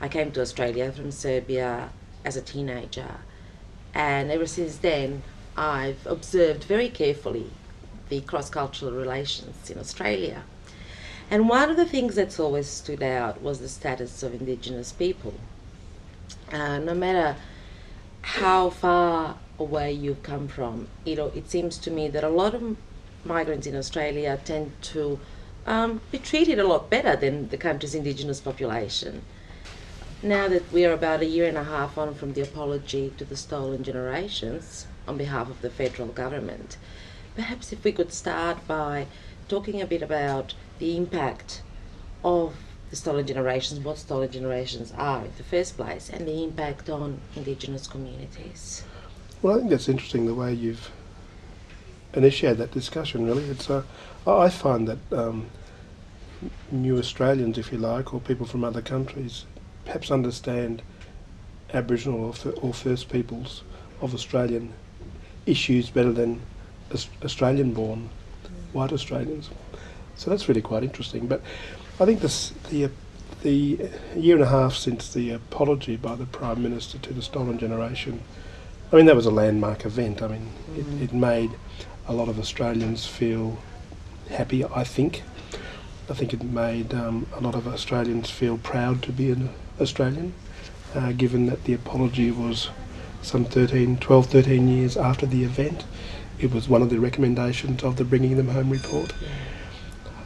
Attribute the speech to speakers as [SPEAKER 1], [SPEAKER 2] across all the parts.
[SPEAKER 1] I came to Australia from Serbia as a teenager, and ever since then, I've observed very carefully the cross cultural relations in Australia. And one of the things that's always stood out was the status of Indigenous people. No matter how far away you've come from, it seems to me that a lot of migrants in Australia tend to be treated a lot better than the country's Indigenous population. Now that we are about a year and a half on from the apology to the stolen generations on behalf of the federal government, perhaps if we could start by talking a bit about the impact of the stolen generations, what stolen generations are in the first place, and the impact on Indigenous communities.
[SPEAKER 2] Well, I think that's interesting the way you've initiated that discussion. Really, I find that new Australians, if you like, or people from other countries, perhaps understand Aboriginal or First Peoples of Australian issues better than Australian-born white Australians. So that's really quite interesting. But I think the year and a half since the apology by the Prime Minister to the stolen generation, I mean, that was a landmark event. I mean, it made a lot of Australians feel happy, I think. I think it made a lot of Australians feel proud to be an Australian, given that the apology was some 12, 13 years after the event. It was one of the recommendations of the Bringing Them Home report.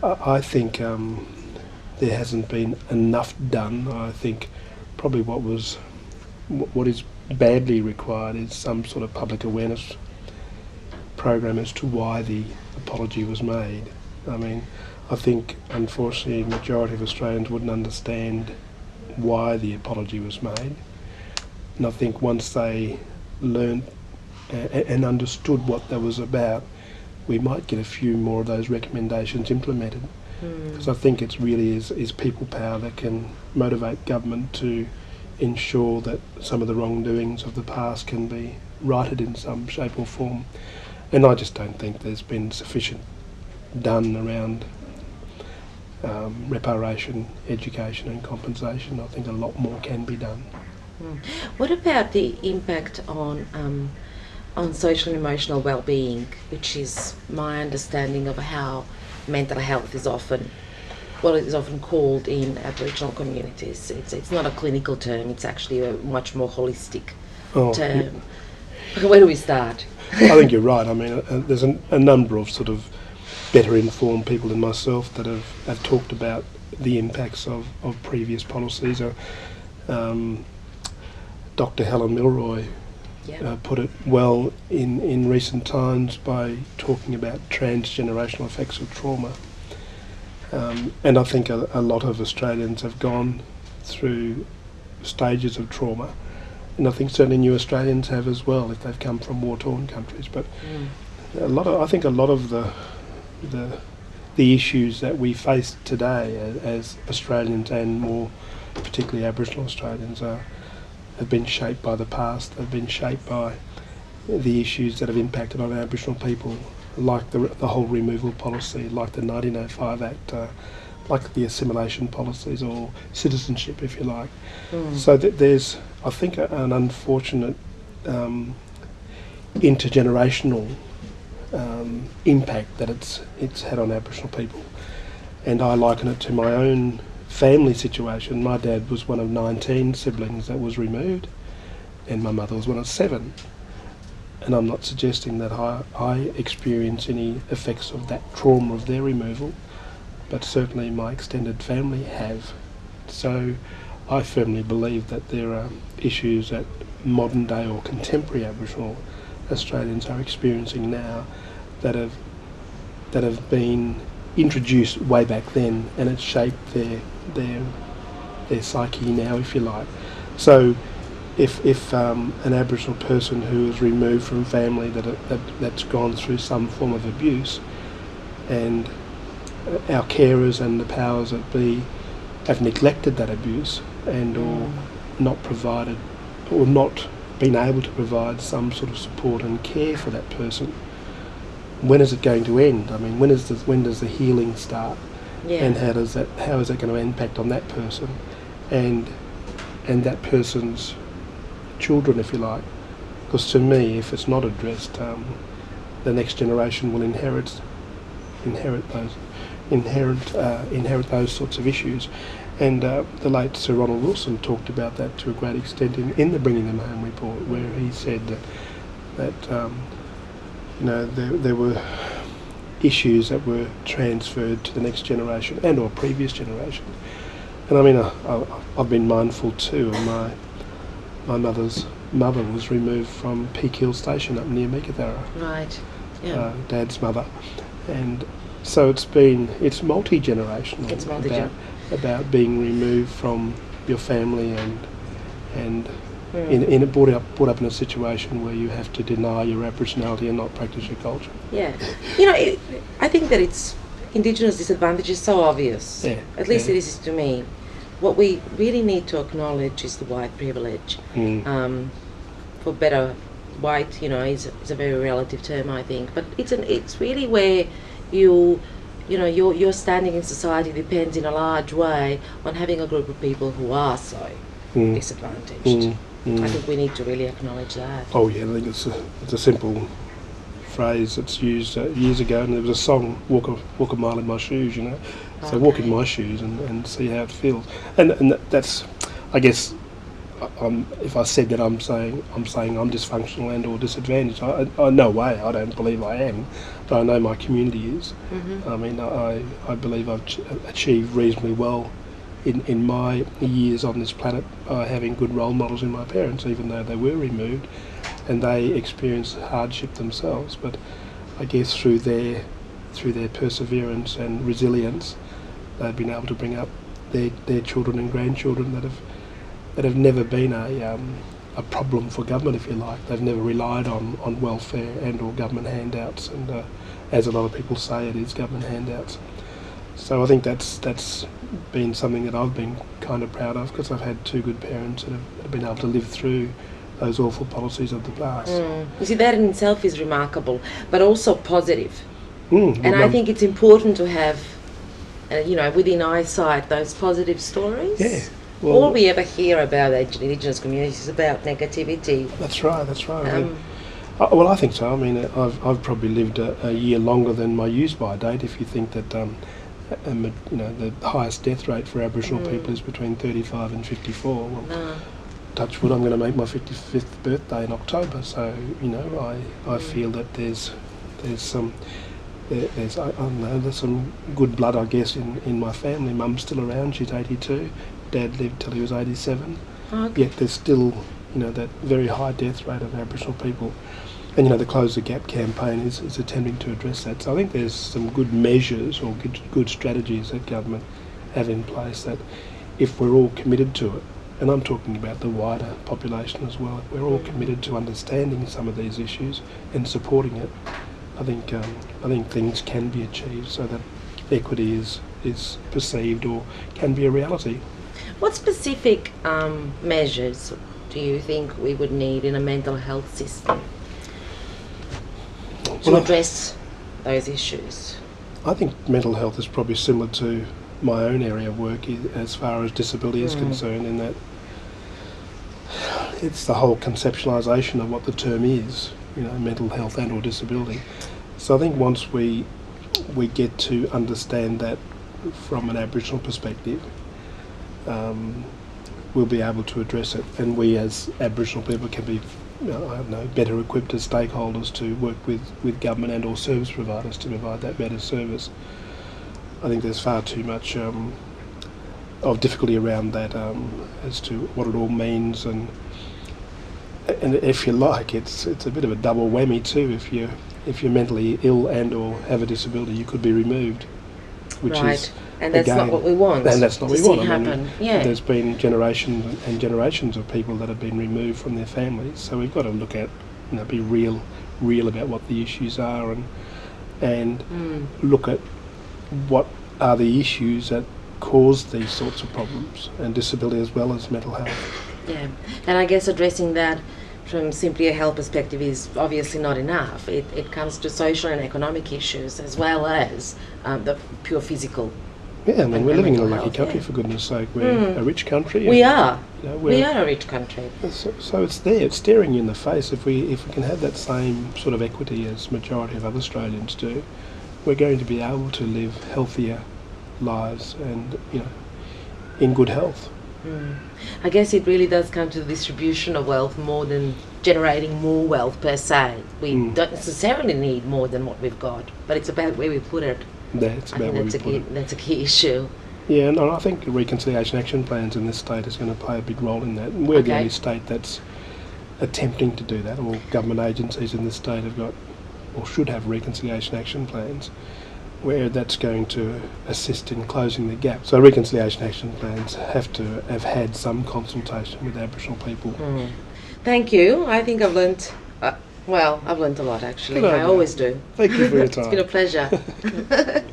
[SPEAKER 2] I think there hasn't been enough done. I think probably what is badly required is some sort of public awareness program as to why the apology was made. I mean, I think unfortunately the majority of Australians wouldn't understand why the apology was made. And I think once they learned and understood what that was about, we might get a few more of those recommendations implemented. Because I think it's really is people power that can motivate government to ensure that some of the wrongdoings of the past can be righted in some shape or form. And I just don't think there's been sufficient done around reparation, education and compensation. I think a lot more can be done.
[SPEAKER 1] What about the impact on social and emotional well-being, which is my understanding of how mental health is often called in Aboriginal communities. It's not a clinical term, it's actually a much more holistic term. Yeah. Where do we start?
[SPEAKER 2] I think you're right. I mean, there's a number of sort of better informed people than myself that have talked about the impacts of previous policies. Dr. Helen Milroy put it well in recent times by talking about transgenerational effects of trauma. And I think a lot of Australians have gone through stages of trauma, and I think certainly new Australians have as well if they've come from war-torn countries. But I think a lot of the issues that we face today as Australians, and more particularly Aboriginal Australians, have been shaped by the past. They've been shaped by the issues that have impacted on Aboriginal people, like the whole removal policy, like the 1905 Act, like the assimilation policies, or citizenship, if you like. So there's, I think, an unfortunate intergenerational impact that it's had on Aboriginal people. And I liken it to my own family situation. My dad was one of 19 siblings that was removed, and my mother was one of 7. And I'm not suggesting that I experience any effects of that trauma of their removal, but certainly my extended family have. So I firmly believe that there are issues that modern day or contemporary Aboriginal Australians are experiencing now that have been introduced way back then, and it's shaped their psyche now, if you like. So if an Aboriginal person who is removed from family that's gone through some form of abuse, and our carers and the powers that be have neglected that abuse and or not provided or not been able to provide some sort of support and care for that person, when is it going to end? I mean, when does the healing start? And how is that going to impact on that person? And that person's children, if you like. Because to me, if it's not addressed, the next generation will inherit those sorts of issues. And the late Sir Ronald Wilson talked about that to a great extent in the Bringing Them Home report, where he said that there were issues that were transferred to the next generation and or previous generations. And I mean, I've been mindful too of my mother's mother was removed from Peak Hill Station up near Meekatharra.
[SPEAKER 1] Right. Yeah.
[SPEAKER 2] Dad's mother, and so it's multi-generational.
[SPEAKER 1] It's multi-generational.
[SPEAKER 2] About being removed from your family and brought up in a situation where you have to deny your Aboriginality and not practice your culture.
[SPEAKER 1] Yeah. I think that it's Indigenous disadvantage is so obvious.
[SPEAKER 2] Yeah.
[SPEAKER 1] At least it is to me. What we really need to acknowledge is the white privilege. For better, white, is a very relative term, I think. But it's really where your standing in society depends in a large way on having a group of people who are so disadvantaged. I think we need to really acknowledge that.
[SPEAKER 2] Oh yeah, I think it's a simple phrase that's used years ago, and there was a song, walk a mile in my shoes, So walk in my shoes and see how it feels. And that's, I guess, if I said that I'm saying I'm dysfunctional and or disadvantaged. No way, I don't believe I am, but I know my community is. I mean, I believe I've achieved reasonably well in my years on this planet by having good role models in my parents, even though they were removed and they experienced hardship themselves. But I guess through their perseverance and resilience, they've been able to bring up their children and grandchildren that have never been a problem for government, if you like. They've never relied on welfare and or government handouts, and as a lot of people say, it is government handouts. So I think that's been something that I've been kind of proud of, because I've had two good parents that have been able to live through those awful policies of the past.
[SPEAKER 1] You see, that in itself is remarkable, but also positive.
[SPEAKER 2] And
[SPEAKER 1] I think it's important to have, within eyesight, those positive stories.
[SPEAKER 2] Yeah. Well,
[SPEAKER 1] all we ever hear about Indigenous communities is about negativity.
[SPEAKER 2] That's right. Well, I think so. I mean, I've probably lived a year longer than my use-by date. If you think that, the highest death rate for Aboriginal people is between 35 and 54. Well, touch wood, I'm going to make my 55th birthday in October. So, I feel that there's some good blood, I guess, in my family. Mum's still around. She's 82. Dad lived till he was 87.
[SPEAKER 1] Okay.
[SPEAKER 2] Yet there's still, that very high death rate of Aboriginal people. And, the Close the Gap campaign is attempting to address that. So I think there's some good measures or good strategies that government have in place that, if we're all committed to it, and I'm talking about the wider population as well, if we're all committed to understanding some of these issues and supporting it, I think things can be achieved so that equity is perceived or can be a reality.
[SPEAKER 1] What specific measures do you think we would need in a mental health system to address those issues?
[SPEAKER 2] I think mental health is probably similar to my own area of work as far as disability is concerned, in that it's the whole conceptualisation of what the term is, mental health and or disability. So I think once we get to understand that from an Aboriginal perspective, we'll be able to address it, and we as Aboriginal people can be better equipped as stakeholders to work with government and or service providers to provide that better service. I think there's far too much of difficulty around that as to what it all means, and if you like, it's a bit of a double whammy too. If you're mentally ill and or have a disability, you could be removed, which is,
[SPEAKER 1] and that's not what we want.
[SPEAKER 2] And that's not what we want.
[SPEAKER 1] Happen.
[SPEAKER 2] There's been generations and generations of people that have been removed from their families. So we've got to look at, be real about what the issues are, and look at what are the issues that cause these sorts of problems, and disability as well as mental health.
[SPEAKER 1] Yeah, and I guess addressing that from simply a health perspective is obviously not enough. It comes to social and economic issues as well as the pure physical
[SPEAKER 2] Yeah, I mean, we're living in a
[SPEAKER 1] mental
[SPEAKER 2] lucky
[SPEAKER 1] health,
[SPEAKER 2] country,
[SPEAKER 1] yeah.
[SPEAKER 2] for goodness sake. We're a rich country.
[SPEAKER 1] We
[SPEAKER 2] and,
[SPEAKER 1] are.
[SPEAKER 2] You know,
[SPEAKER 1] We are a rich country.
[SPEAKER 2] so it's there, it's staring you in the face. If we can have that same sort of equity as majority of other Australians do, we're going to be able to live healthier lives and, you know, in good health.
[SPEAKER 1] I guess it really does come to the distribution of wealth more than generating more wealth per se. We don't necessarily need more than what we've got, but it's about where we put it.
[SPEAKER 2] That's about where we put it.
[SPEAKER 1] That's a key issue.
[SPEAKER 2] Yeah, and I think reconciliation action plans in this state is going to play a big role in that. And we're the only state that's attempting to do that. All government agencies in this state have got, or should have, reconciliation action plans, where that's going to assist in closing the gap. So reconciliation action plans have to have had some consultation with Aboriginal people.
[SPEAKER 1] Thank you. I think I've learnt. I've learnt a lot actually.
[SPEAKER 2] Good
[SPEAKER 1] I
[SPEAKER 2] idea.
[SPEAKER 1] always do.
[SPEAKER 2] Thank you for your time.
[SPEAKER 1] It's been a pleasure.